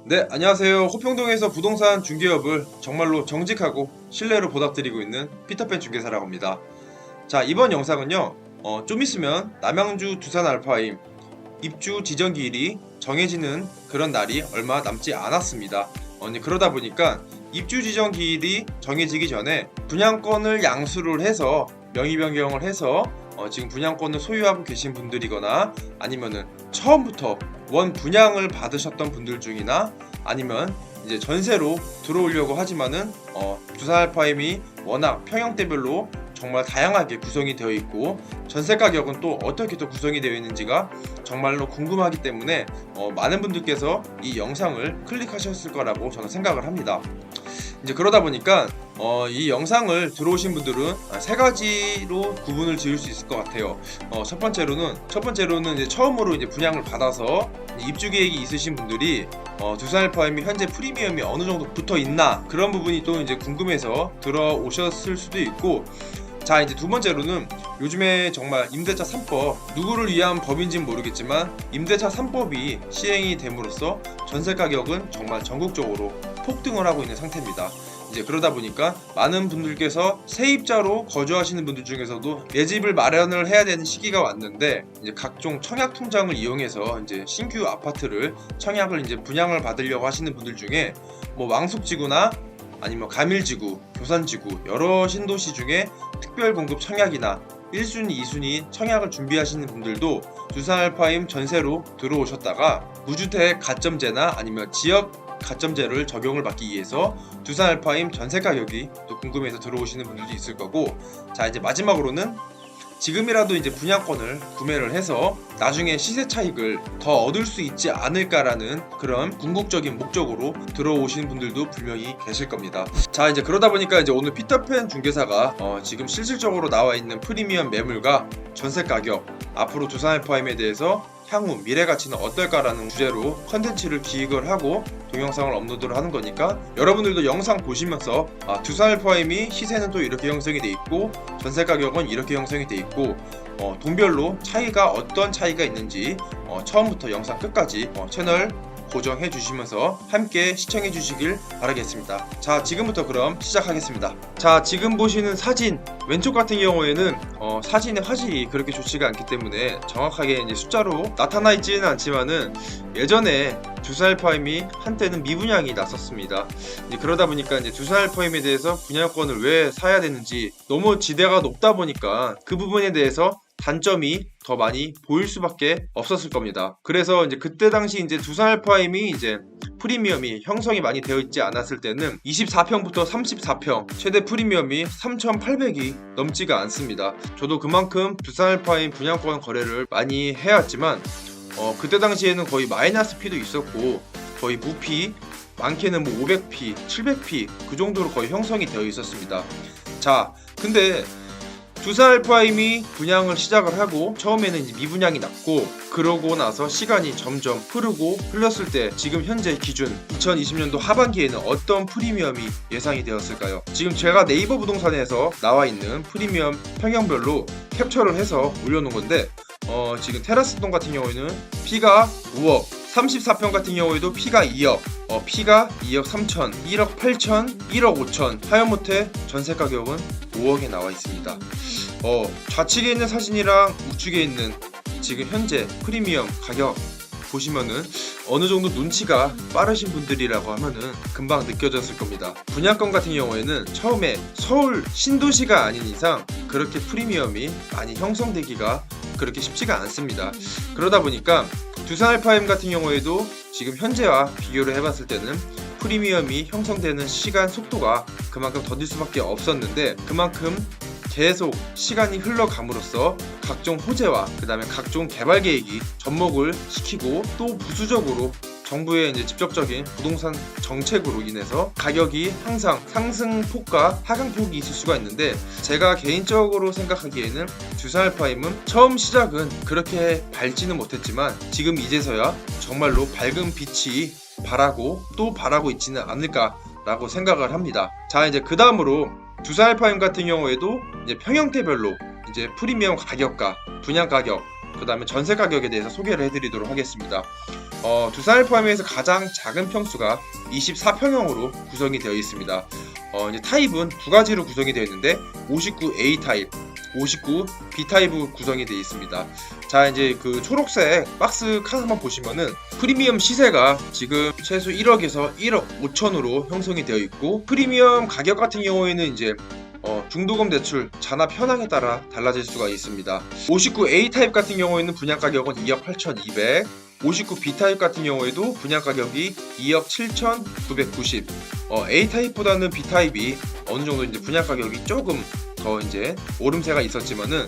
네, 안녕하세요. 호평동에서 부동산 중개업을 정말로 정직하고 신뢰로 보답드리고 있는 피터팬 중개사라고 합니다. 자, 이번 영상은요, 좀 있으면 남양주 두산 알파임 입주 지정 기일이 정해지는 그런 날이 얼마 남지 않았습니다. 그러다 보니까 입주 지정 기일이 정해지기 전에 분양권을 양수를 해서 명의 변경을 해서 지금 분양권을 소유하고 계신 분들이거나 아니면은 처음부터 원 분양을 받으셨던 분들 중이나 아니면 이제 전세로 들어오려고 하지만은 두산 알파임이 워낙 평형대별로 정말 다양하게 구성이 되어 있고 전세 가격은 또 어떻게 또 구성이 되어 있는지가 정말로 궁금하기 때문에 많은 분들께서 이 영상을 클릭하셨을 거라고 저는 생각을 합니다. 이제 그러다 보니까 이 영상을 들어오신 분들은 세 가지로 구분을 지을 수 있을 것 같아요. 첫 번째로는 이제 처음으로 이제 분양을 받아서 입주 계획이 있으신 분들이 두산 알파임이 현재 프리미엄이 어느 정도 붙어 있나 그런 부분이 또 이제 궁금해서 들어오셨을 수도 있고, 자, 이제 두 번째로는 요즘에 정말 임대차 3법, 누구를 위한 법인지는 모르겠지만 임대차 3법이 시행이 됨으로써 전세 가격은 정말 전국적으로 폭등을 하고 있는 상태입니다. 이제 그러다 보니까 많은 분들께서 세입자로 거주하시는 분들 중에서도 내 집을 마련을 해야 되는 시기가 왔는데, 이제 각종 청약 통장을 이용해서 이제 신규 아파트를 청약을 이제 분양을 받으려고 하시는 분들 중에 뭐 왕숙지구나 아니면 가밀지구, 교산지구 여러 신도시 중에 특별공급 청약이나 1순위, 2순위 청약을 준비하시는 분들도 두산 알파임 전세로 들어오셨다가 무주택 가점제나 아니면 지역 가점제를 적용을 받기 위해서 두산 알파임 전세 가격이 또 궁금해서 들어오시는 분들도 있을 거고, 자, 이제 마지막으로는 지금이라도 이제 분양권을 구매를 해서 나중에 시세 차익을 더 얻을 수 있지 않을까라는 그런 궁극적인 목적으로 들어오시는 분들도 분명히 계실 겁니다. 자, 이제 그러다 보니까 이제 오늘 피터팬 중개사가 지금 실질적으로 나와 있는 프리미엄 매물과 전세 가격, 앞으로 두산 알파임에 대해서 향후 미래 가치는 어떨까라는 주제로 컨텐츠를 기획을 하고 동영상을 업로드를 하는 거니까 여러분들도 영상 보시면서 두산 알파임이 시세는 또 이렇게 형성이 돼 있고 전세 가격은 이렇게 형성이 돼 있고 동별로 차이가 어떤 차이가 있는지 처음부터 영상 끝까지 채널 고정해 주시면서 함께 시청해 주시길 바라겠습니다. 자, 지금부터 그럼 시작하겠습니다. 자, 지금 보시는 사진 왼쪽 같은 경우에는 사진의 화질이 그렇게 좋지가 않기 때문에 정확하게 이제 숫자로 나타나 있지는 않지만은 예전에 두산 알파임이 한때는 미분양이 났었습니다. 이제 그러다 보니까 이제 두산 알파임에 대해서 분양권을 왜 사야 되는지 너무 지대가 높다 보니까 그 부분에 대해서 단점이 더 많이 보일 수밖에 없었을 겁니다. 그래서 이제 그때 당시 이제 두산 알파임이 이제 프리미엄이 형성이 많이 되어 있지 않았을 때는 24평부터 34평 최대 프리미엄이 3,800이 넘지가 않습니다. 저도 그만큼 두산 알파임 분양권 거래를 많이 해왔지만 그때 당시에는 거의 마이너스 P도 있었고 거의 무피, 많게는 뭐 500P, 700P 그 정도로 거의 형성이 되어 있었습니다. 자, 근데 두산 알파임이 분양을 시작을 하고 처음에는 이제 미분양이 났고 그러고 나서 시간이 점점 흘렀을 때 지금 현재 기준 2020년도 하반기에는 어떤 프리미엄이 예상이 되었을까요? 지금 제가 네이버 부동산에서 나와 있는 프리미엄 평형별로 캡처를 해서 올려놓은 건데 지금 테라스동 같은 경우에는 P가 5억, 34평 같은 경우에도 P가 2억, P가 2억 3천, 1억 8천, 1억 5천, 하여못해 전세 가격은 5억에 나와 있습니다. 좌측에 있는 사진이랑 우측에 있는 지금 현재 프리미엄 가격 보시면은 어느 정도 눈치가 빠르신 분들이라고 하면은 금방 느껴졌을 겁니다. 분양권 같은 경우에는 처음에 서울 신도시가 아닌 이상 그렇게 프리미엄이 많이 형성되기가 그렇게 쉽지가 않습니다. 그러다 보니까 두산 알파임 같은 경우에도 지금 현재와 비교를 해봤을 때는 프리미엄이 형성되는 시간 속도가 그만큼 더딜 수밖에 없었는데, 그만큼 계속 시간이 흘러감으로써 각종 호재와 그 다음에 각종 개발 계획이 접목을 시키고 또 부수적으로 정부의 이제 직접적인 부동산 정책으로 인해서 가격이 항상 상승폭과 하강폭이 있을 수가 있는데, 제가 개인적으로 생각하기에는 두산 알파임은 처음 시작은 그렇게 밝지는 못했지만 지금 이제서야 정말로 밝은 빛이 바라고 또 바라고 있지는 않을까라고 생각을 합니다. 자, 이제 그 다음으로 두산 알파임 같은 경우에도 이제 평형대별로 이제 프리미엄 가격과 분양 가격, 그 다음에 전세 가격에 대해서 소개를 해드리도록 하겠습니다. 두산 알파임에서 가장 작은 평수가 24평형으로 구성이 되어 있습니다. 이제 타입은 두 가지로 구성이 되어 있는데 59A 타입, 59B 타입으로 구성이 되어 있습니다. 자, 이제 그 초록색 박스 칸 한번 보시면은 프리미엄 시세가 지금 최소 1억에서 1억 5천으로 형성이 되어 있고, 프리미엄 가격 같은 경우에는 이제 중도금 대출 잔압 현황에 따라 달라질 수가 있습니다. 59A 타입 같은 경우에는 분양 가격은 2억 8,200, 59B 타입 같은 경우에도 분양 가격이 2억 7,990. A 타입보다는 B 타입이 어느 정도 이제 분양 가격이 조금 더 이제 오름세가 있었지만은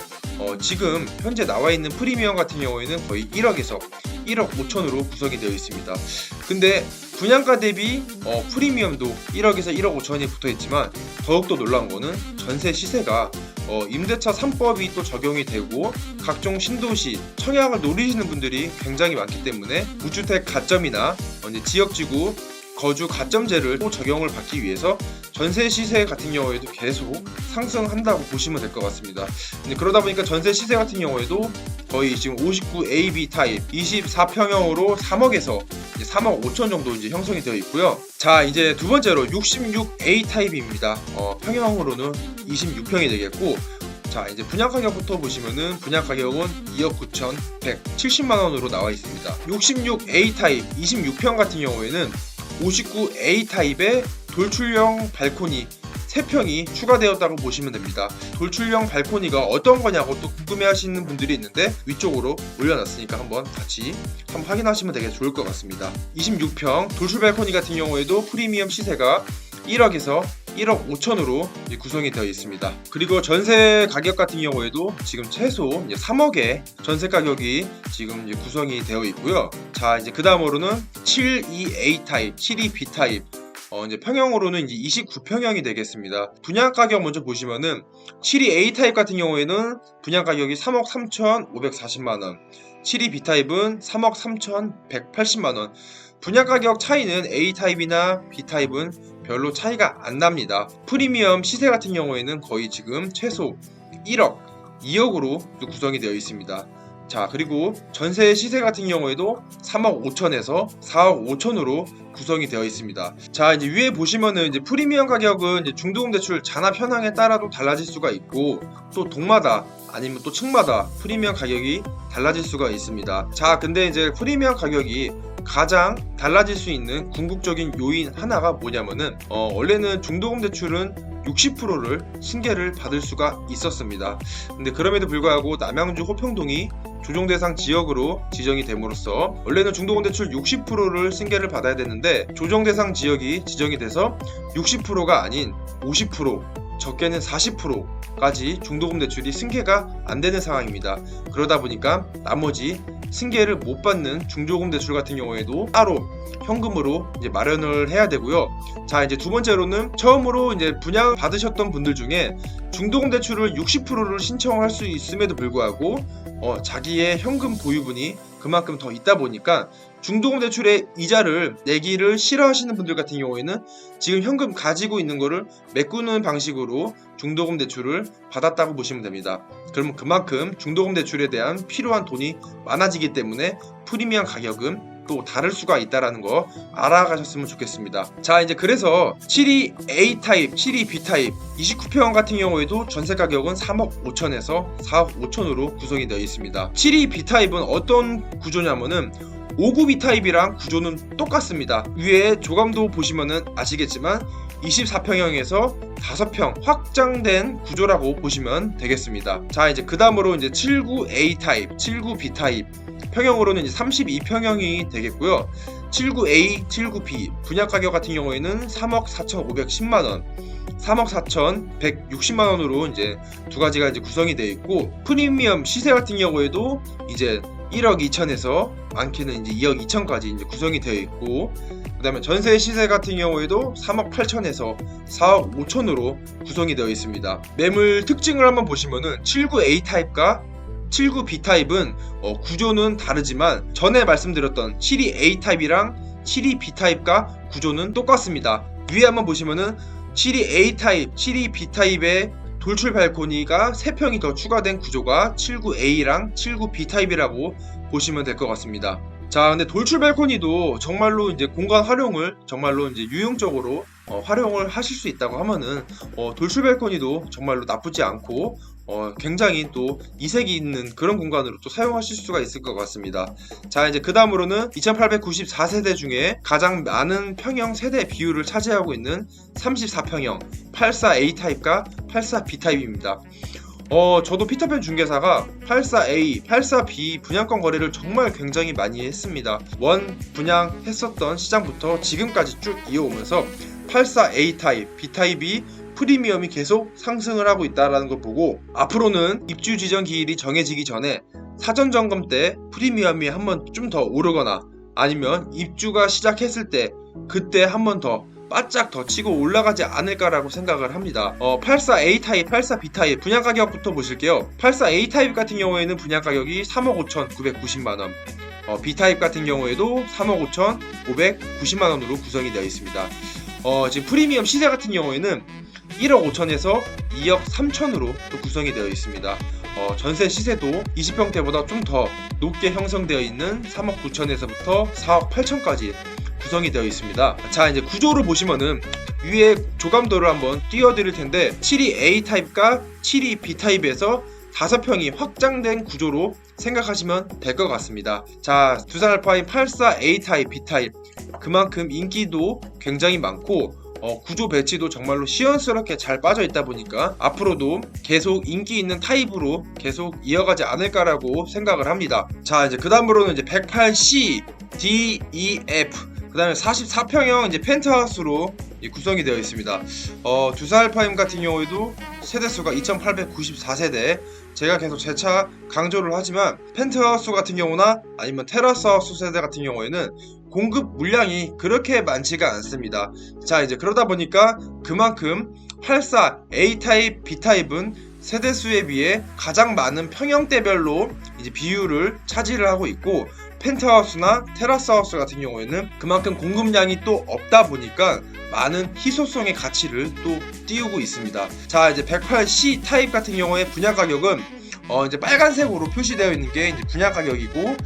지금 현재 나와 있는 프리미엄 같은 경우에는 거의 1억에서 1억 5천으로 구성이 되어 있습니다. 근데 분양가 대비 프리미엄도 1억에서 1억 5천이 붙어 있지만, 더욱더 놀라운 거는 전세 시세가 임대차 3법이 또 적용이 되고 각종 신도시 청약을 노리시는 분들이 굉장히 많기 때문에 무주택 가점이나 지역지구 거주 가점제를 또 적용을 받기 위해서 전세 시세 같은 경우에도 계속 상승한다고 보시면 될 것 같습니다. 그러다 보니까 전세 시세 같은 경우에도 거의 지금 59AB 타입 24평형으로 3억에서 3억 5천 정도 이제 형성이 되어 있고요. 자, 이제 두 번째로 66A 타입입니다. 평형으로는 26평이 되겠고, 자, 이제 분양 가격부터 보시면은 분양 가격은 2억 9,170만원으로 나와 있습니다. 66A 타입 26평 같은 경우에는 59A 타입의 돌출형 발코니 3평이 추가되었다고 보시면 됩니다. 돌출형 발코니가 어떤 거냐고 또 궁금해 하시는 분들이 있는데 위쪽으로 올려놨으니까 한번 같이 확인하시면 되게 좋을 것 같습니다. 26평 돌출 발코니 같은 경우에도 프리미엄 시세가 1억에서 1억 5천으로 구성이 되어 있습니다. 그리고 전세 가격 같은 경우에도 지금 최소 3억의 전세 가격이 지금 구성이 되어 있고요. 자, 이제 그 다음으로는 72A 타입, 72B 타입. 이제 평형으로는 이제 29평형이 되겠습니다. 분양 가격 먼저 보시면은 72A 타입 같은 경우에는 분양 가격이 3억 3,540만원, 72B 타입은 3억 3,180만원. 분양 가격 차이는 A 타입이나 B 타입은 별로 차이가 안 납니다. 프리미엄 시세 같은 경우에는 거의 지금 최소 1억, 2억으로 구성이 되어 있습니다. 자, 그리고 전세 시세 같은 경우에도 3억 5천에서 4억 5천으로 구성이 되어 있습니다. 자, 이제 위에 보시면은 이제 프리미엄 가격은 이제 중도금 대출 잔압 현황에 따라도 달라질 수가 있고, 또 동마다 아니면 또 층마다 프리미엄 가격이 달라질 수가 있습니다. 자, 근데 이제 프리미엄 가격이 가장 달라질 수 있는 궁극적인 요인 하나가 뭐냐면은 원래는 중도금 대출은 60%를 승계를 받을 수가 있었습니다. 근데 그럼에도 불구하고 남양주 호평동이 조정대상 지역으로 지정이 됨으로써 원래는 중도금 대출 60%를 승계를 받아야 되는데 조정대상 지역이 지정이 돼서 60%가 아닌 50%, 적게는 40%까지 중도금 대출이 승계가 안 되는 상황입니다. 그러다 보니까 나머지 승계를 못 받는 중도금 대출 같은 경우에도 따로 현금으로 이제 마련을 해야 되고요. 자, 이제 두 번째로는 처음으로 이제 분양 받으셨던 분들 중에 중도금 대출을 60%를 신청할 수 있음에도 불구하고 자기의 현금 보유분이 그만큼 더 있다 보니까 중도금 대출의 이자를 내기를 싫어하시는 분들 같은 경우에는 지금 현금 가지고 있는 거를 메꾸는 방식으로 중도금 대출을 받았다고 보시면 됩니다. 그러면 그만큼 중도금 대출에 대한 필요한 돈이 많아지기 때문에 프리미엄 가격은 또 다를 수가 있다는 거 알아가셨으면 좋겠습니다. 자, 이제 그래서 72A 타입, 72B 타입 29평 같은 경우에도 전세 가격은 3억 5천에서 4억 5천으로 구성이 되어 있습니다. 72B 타입은 어떤 구조냐면은 59B 타입이랑 구조는 똑같습니다. 위에 조감도 보시면은 아시겠지만 24평형에서 5평 확장된 구조라고 보시면 되겠습니다. 자, 이제 그 다음으로 이제 79A 타입, 79B 타입 평형으로는 이제 32평형이 되겠고요. 79A, 79B 분양 가격 같은 경우에는 3억 4,510만원, 3억 4,160만원으로 이제 두 가지가 이제 구성이 되어 있고, 프리미엄 시세 같은 경우에도 이제 1억 2천에서 많게는 이제 2억 2천까지 이제 구성이 되어 있고, 그 다음에 전세 시세 같은 경우에도 3억 8천에서 4억 5천으로 구성이 되어 있습니다. 매물 특징을 한번 보시면은 79A 타입과 79B 타입은 구조는 다르지만 전에 말씀드렸던 72A 타입이랑 72B 타입과 구조는 똑같습니다. 위에 한번 보시면은 72A 타입, 72B 타입의 돌출 발코니가 3평이 더 추가된 구조가 79A랑 79B 타입이라고 보시면 될 것 같습니다. 자, 근데 돌출 발코니도 정말로 이제 공간 활용을 정말로 이제 유용적으로 활용을 하실 수 있다고 하면은 돌출 발코니도 정말로 나쁘지 않고 굉장히 또 이색이 있는 그런 공간으로 또 사용하실 수가 있을 것 같습니다. 자, 이제 그 다음으로는 2894세대 중에 가장 많은 평형 세대 비율을 차지하고 있는 34평형 84A 타입과 84B 타입입니다. 저도 피터팬 중개사가 84A, 84B 분양권 거래를 정말 굉장히 많이 했습니다. 원 분양했었던 시장부터 지금까지 쭉 이어오면서 84A 타입, B 타입이 프리미엄이 계속 상승을 하고 있다는 걸 보고 앞으로는 입주 지정 기일이 정해지기 전에 사전 점검 때 프리미엄이 한번 좀 더 오르거나 아니면 입주가 시작했을 때 그때 한번 더 바짝 더 치고 올라가지 않을까라고 생각을 합니다. 84A 타입, 84B 타입 분양 가격부터 보실게요. 84A 타입 같은 경우에는 분양 가격이 3억 5,990만원, B 타입 같은 경우에도 3억 5,590만원으로 구성이 되어 있습니다. 지금 프리미엄 시세 같은 경우에는 1억 5천에서 2억 3천으로 또 구성이 되어 있습니다. 전세 시세도 20평대보다 좀 더 높게 형성되어 있는 3억 9천에서부터 4억 8천까지 구성이 되어 있습니다. 자, 이제 구조를 보시면은 위에 조감도를 한번 띄워드릴 텐데 72A 타입과 72B 타입에서 5평이 확장된 구조로 생각하시면 될 것 같습니다. 자, 두산 알파인 84A 타입, B 타입 그만큼 인기도 굉장히 많고 구조 배치도 정말로 시원스럽게 잘 빠져 있다 보니까 앞으로도 계속 인기 있는 타입으로 계속 이어가지 않을까라고 생각을 합니다. 자, 이제 그 다음으로는 이제 108C, D, E, F 그 다음에 44평형 이제 펜트하우스로 구성이 되어 있습니다. 두산 알파임 같은 경우에도 세대수가 2894세대, 제가 계속 재차 강조를 하지만 펜트하우스 같은 경우나 아니면 테라스하우스 세대 같은 경우에는 공급 물량이 그렇게 많지가 않습니다. 자, 이제 그러다 보니까 그만큼 84A 타입, B 타입은 세대수에 비해 가장 많은 평형대별로 이제 비율을 차지를 하고 있고, 펜트하우스나 테라스하우스 같은 경우에는 그만큼 공급량이 또 없다 보니까 많은 희소성의 가치를 또 띄우고 있습니다. 자, 이제 108C 타입 같은 경우에 분양 가격은 이제 빨간색으로 표시되어 있는 게 이제 분양 가격이고,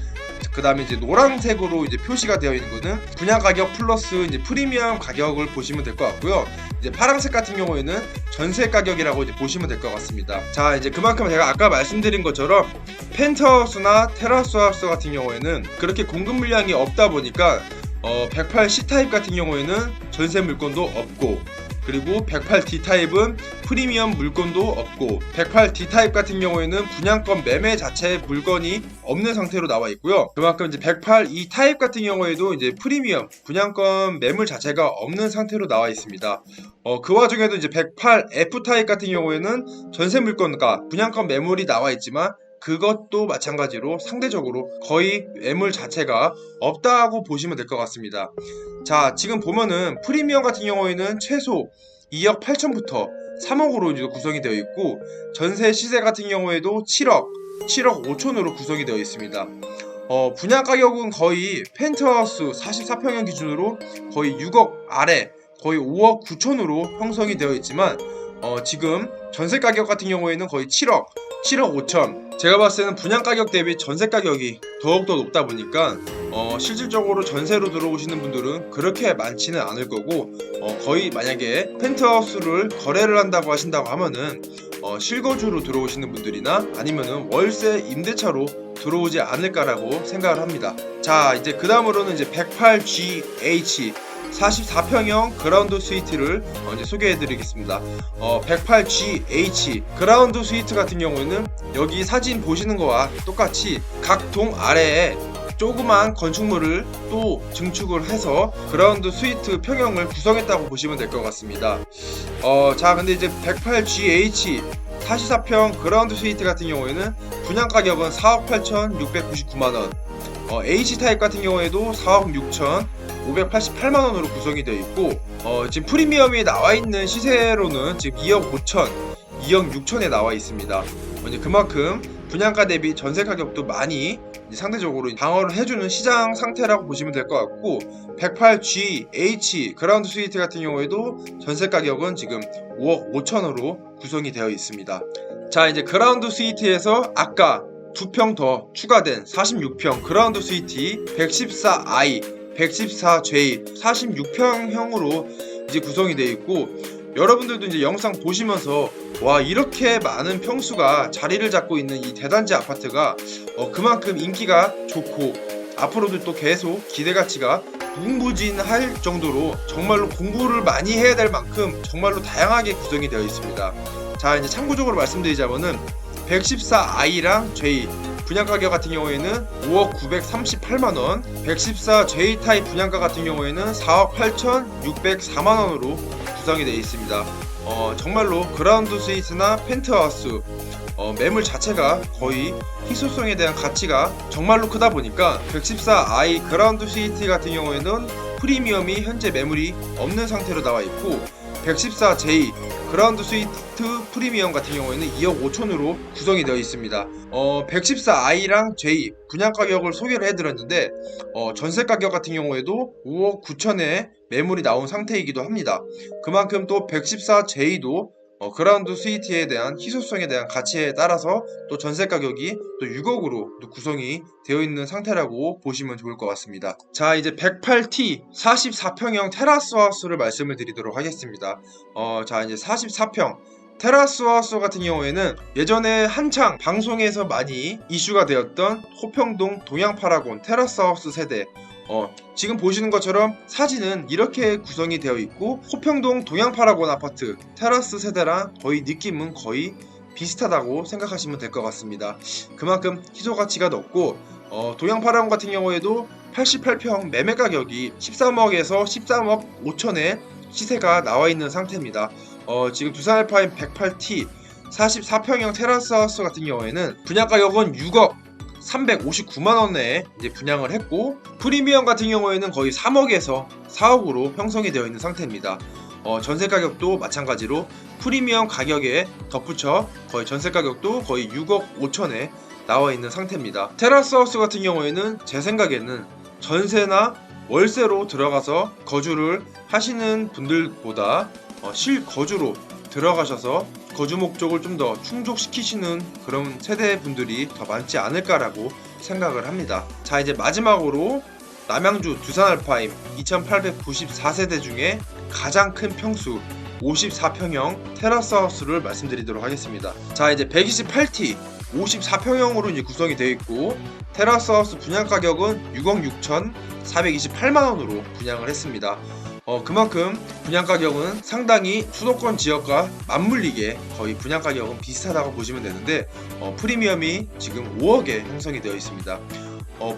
그 다음에 이제 노란색으로 이제 표시가 되어 있는 거는 분양 가격 플러스 이제 프리미엄 가격을 보시면 될 것 같고요. 이제 파란색 같은 경우에는 전세 가격이라고 이제 보시면 될 것 같습니다. 자, 이제 그만큼 제가 아까 말씀드린 것처럼 펜트하우스나 테라스하우스 같은 경우에는 그렇게 공급 물량이 없다 보니까 108C 타입 같은 경우에는 전세 물건도 없고, 그리고 108D 타입은 프리미엄 물건도 없고, 108D 타입 같은 경우에는 분양권 매매 자체 물건이 없는 상태로 나와 있고요. 그만큼 이제 108E 타입 같은 경우에도 이제 프리미엄 분양권 매물 자체가 없는 상태로 나와 있습니다. 그 와중에도 이제 108F 타입 같은 경우에는 전세 물건과 분양권 매물이 나와 있지만 그것도 마찬가지로 상대적으로 거의 매물 자체가 없다고 보시면 될 것 같습니다. 자, 지금 보면은 프리미엄 같은 경우에는 최소 2억 8천부터 3억으로 이제 구성이 되어 있고, 전세 시세 같은 경우에도 7억 5천으로 구성이 되어 있습니다. 분양 가격은 거의 펜트하우스 44평형 기준으로 거의 6억 아래 거의 5억 9천으로 형성이 되어 있지만 지금 전세 가격 같은 경우에는 거의 7억 5천, 제가 봤을 때는 분양 가격 대비 전세 가격이 더욱더 높다 보니까 실질적으로 전세로 들어오시는 분들은 그렇게 많지는 않을 거고, 거의 만약에 펜트하우스를 거래를 한다고 하신다고 하면은 실거주로 들어오시는 분들이나 아니면은 월세 임대차로 들어오지 않을까라고 생각을 합니다. 자, 이제 그 다음으로는 이제 108GH 44평형 그라운드 스위트를 이제 소개해드리겠습니다. 108GH 그라운드 스위트 같은 경우에는 여기 사진 보시는 거와 똑같이 각 동 아래에 조그만 건축물을 또 증축을 해서 그라운드 스위트 평형을 구성했다고 보시면 될 것 같습니다. 자, 근데 이제 108GH 44평 그라운드 스위트 같은 경우에는 분양 가격은 4억 8,699만원, H타입 같은 경우에도 4억 6,588만원으로 구성이 되어 있고, 지금 프리미엄이 나와 있는 시세로는 지금 2억 5천, 2억 6천에 나와 있습니다. 이제 그만큼 분양가 대비 전세 가격도 많이 상대적으로 방어를 해주는 시장 상태라고 보시면 될 것 같고, 108GH 그라운드 스위트 같은 경우에도 전세 가격은 지금 5억 5천으로 구성이 되어 있습니다. 자, 이제 그라운드 스위트에서 아까 2평 더 추가된 46평 그라운드 스위트 114i, 114J 46평형으로 이제 구성이 되어 있고, 여러분들도 이제 영상 보시면서 와, 이렇게 많은 평수가 자리를 잡고 있는 이 대단지 아파트가 그만큼 인기가 좋고 앞으로도 또 계속 기대 가치가 무궁무진할 정도로 정말로 공부를 많이 해야 될 만큼 정말로 다양하게 구성이 되어 있습니다. 자, 이제 참고적으로 말씀드리자면은 114i랑 J 분양가격 같은 경우에는 5억 938만원, 114J 타입 분양가 같은 경우에는 4억 8,604만원으로 구성이 되어 있습니다. 정말로 그라운드 스위트나 펜트하우스 매물 자체가 거의 희소성에 대한 가치가 정말로 크다 보니까 114i 그라운드 스위트 같은 경우에는 프리미엄이 현재 매물이 없는 상태로 나와 있고, 114J 그라운드 스위트 프리미엄 같은 경우에는 2억 5천으로 구성이 되어 있습니다. 114i랑 J 분양 가격을 소개를 해드렸는데 전세 가격 같은 경우에도 5억 9천에 매물이 나온 상태이기도 합니다. 그만큼 또 114J도 그라운드 스위트에 대한 희소성에 대한 가치에 따라서 또 전세 가격이 또 6억으로 또 구성이 되어 있는 상태라고 보시면 좋을 것 같습니다. 자, 이제 108T 44평형 테라스 하우스를 말씀을 드리도록 하겠습니다. 자, 이제 44평 테라스 하우스 같은 경우에는 예전에 한창 방송에서 많이 이슈가 되었던 호평동 동양파라곤 테라스 하우스 세대, 지금 보시는 것처럼 사진은 이렇게 구성이 되어 있고, 호평동 동양파라곤 아파트 테라스 세대랑 거의 느낌은 거의 비슷하다고 생각하시면 될 것 같습니다. 그만큼 희소 가치가 높고, 동양파라곤 같은 경우에도 88평 매매 가격이 13억에서 13억 5천에 시세가 나와 있는 상태입니다. 지금 두산 알파인 108T 44평형 테라스 하우스 같은 경우에는 분양 가격은 6억 359만원에 이제 분양을 했고, 프리미엄 같은 경우에는 거의 3억에서 4억으로 형성이 되어 있는 상태입니다. 전세 가격도 마찬가지로 프리미엄 가격에 덧붙여 거의 전세 가격도 거의 6억 5천에 나와 있는 상태입니다. 테라스 하우스 같은 경우에는 제 생각에는 전세나 월세로 들어가서 거주를 하시는 분들보다 실거주로 들어가셔서 거주 목적을 좀 더 충족시키시는 그런 세대분들이 더 많지 않을까라고 생각을 합니다. 자, 이제 마지막으로 남양주 두산 알파임 2894세대 중에 가장 큰 평수 54평형 테라스 하우스를 말씀드리도록 하겠습니다. 자, 이제 128T 54평형으로 이제 구성이 되어 있고, 테라스 하우스 분양 가격은 6억 6천 428만원으로 분양을 했습니다. 그만큼 분양 가격은 상당히 수도권 지역과 맞물리게 거의 분양 가격은 비슷하다고 보시면 되는데, 프리미엄이 지금 5억에 형성이 되어 있습니다.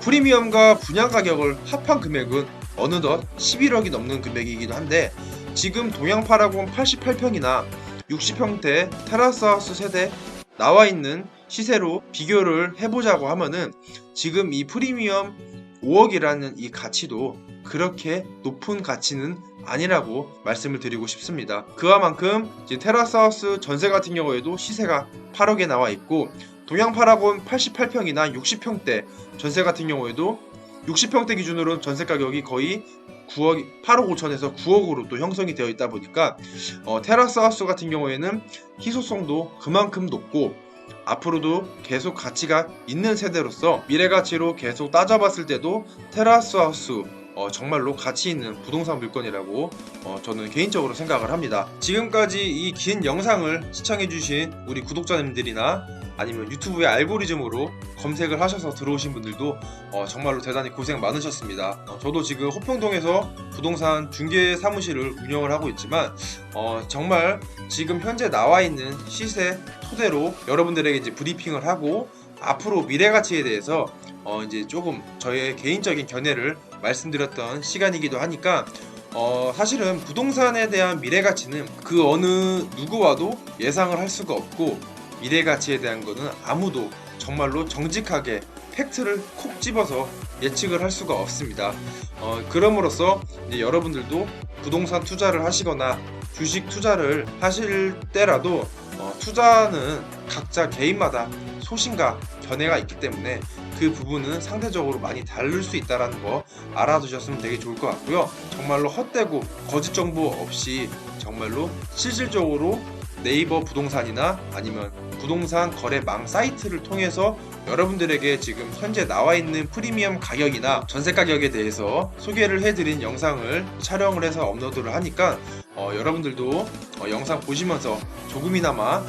프리미엄과 분양 가격을 합한 금액은 어느덧 11억이 넘는 금액이기도 한데, 지금 동양파라곤 88평이나 60평대 테라스 하우스 세대 나와 있는 시세로 비교를 해보자고 하면은 지금 이 프리미엄 5억이라는 이 가치도 그렇게 높은 가치는 아니라고 말씀을 드리고 싶습니다. 그와 만큼 테라스 하우스 전세 같은 경우에도 시세가 8억에 나와 있고, 동양파라곤 88평이나 60평대 전세 같은 경우에도 60평대 기준으로 전세 가격이 거의 8억 5천에서 9억으로 또 형성이 되어 있다 보니까 테라스 하우스 같은 경우에는 희소성도 그만큼 높고, 앞으로도 계속 가치가 있는 세대로서 미래 가치로 계속 따져봤을 때도 테라스 하우스 정말로 가치 있는 부동산 물건이라고 저는 개인적으로 생각을 합니다. 지금까지 이 긴 영상을 시청해주신 우리 구독자님들이나 아니면 유튜브의 알고리즘으로 검색을 하셔서 들어오신 분들도 정말로 대단히 고생 많으셨습니다. 저도 지금 호평동에서 부동산 중개 사무실을 운영을 하고 있지만 정말 지금 현재 나와 있는 시세 토대로 여러분들에게 이제 브리핑을 하고, 앞으로 미래 가치에 대해서 이제 조금 저의 개인적인 견해를 말씀드렸던 시간이기도 하니까, 사실은 부동산에 대한 미래 가치는 그 어느 누구와도 예상을 할 수가 없고, 미래 가치에 대한 거는 아무도 정말로 정직하게 팩트를 콕 집어서 예측을 할 수가 없습니다. 그럼으로써 이제 여러분들도 부동산 투자를 하시거나 주식 투자를 하실 때라도 투자는 각자 개인마다 소신과 견해가 있기 때문에 그 부분은 상대적으로 많이 다를 수 있다는 거 알아두셨으면 되게 좋을 것 같고요. 정말로 헛되고 거짓 정보 없이 정말로 실질적으로 네이버 부동산이나 아니면 부동산 거래망 사이트를 통해서 여러분들에게 지금 현재 나와 있는 프리미엄 가격이나 전세 가격에 대해서 소개를 해드린 영상을 촬영을 해서 업로드를 하니까 여러분들도 영상 보시면서 조금이나마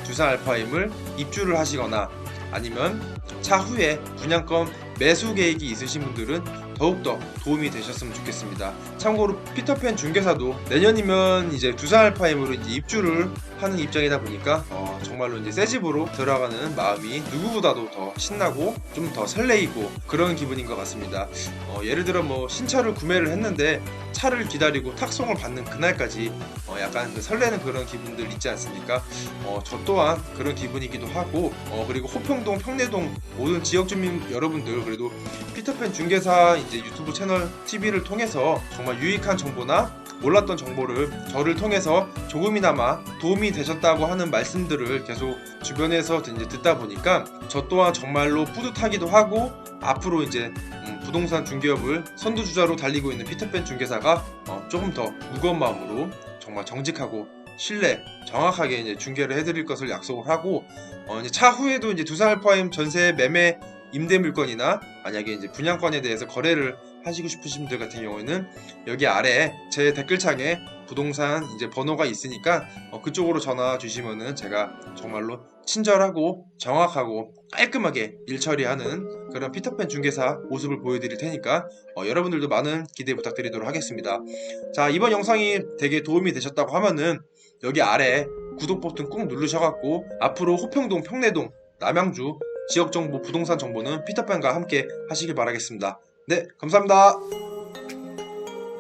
두산 알파임을 입주를 하시거나 아니면 차후에 분양권 매수 계획이 있으신 분들은 더욱더 도움이 되셨으면 좋겠습니다. 참고로 피터팬 중개사도 내년이면 이제 두산 알파임으로 이제 입주를 하는 입장이다 보니까 정말로 이제 새 집으로 들어가는 마음이 누구보다도 더 신나고 좀 더 설레이고 그런 기분인 것 같습니다. 예를 들어 뭐 신차를 구매를 했는데 차를 기다리고 탁송을 받는 그날까지 약간 설레는 그런 기분들 있지 않습니까? 저 또한 그런 기분이기도 하고 그리고 호평동, 평내동 모든 지역 주민 여러분들 그래도 피터팬 중개사 이제 유튜브 채널 TV를 통해서 정말 유익한 정보나 몰랐던 정보를 저를 통해서 조금이나마 도움이 되셨다고 하는 말씀들을 계속 주변에서 이제 듣다 보니까 저 또한 정말로 뿌듯하기도 하고 앞으로 이제 부동산 중개업을 선두주자로 달리고 있는 피터팬 중개사가 조금 더 무거운 마음으로 정말 정직하고 신뢰 정확하게 이제 중개를 해드릴 것을 약속을 하고 이제 차후에도 이제 두산 알파임 전세 매매 임대 물건이나 만약에 이제 분양권에 대해서 거래를 하시고 싶으신 분들 같은 경우에는 여기 아래 제 댓글창에 부동산 이제 번호가 있으니까 그쪽으로 전화 주시면은 제가 정말로 친절하고 정확하고 깔끔하게 일 처리하는 그런 피터팬 중개사 모습을 보여드릴 테니까 여러분들도 많은 기대 부탁드리도록 하겠습니다. 자, 이번 영상이 되게 도움이 되셨다고 하면은 여기 아래 구독 버튼 꾹 누르셔갖고 앞으로 호평동, 평내동, 남양주 지역정보 부동산 정보는 피터팬과 함께 하시길 바라겠습니다. 네, 감사합니다.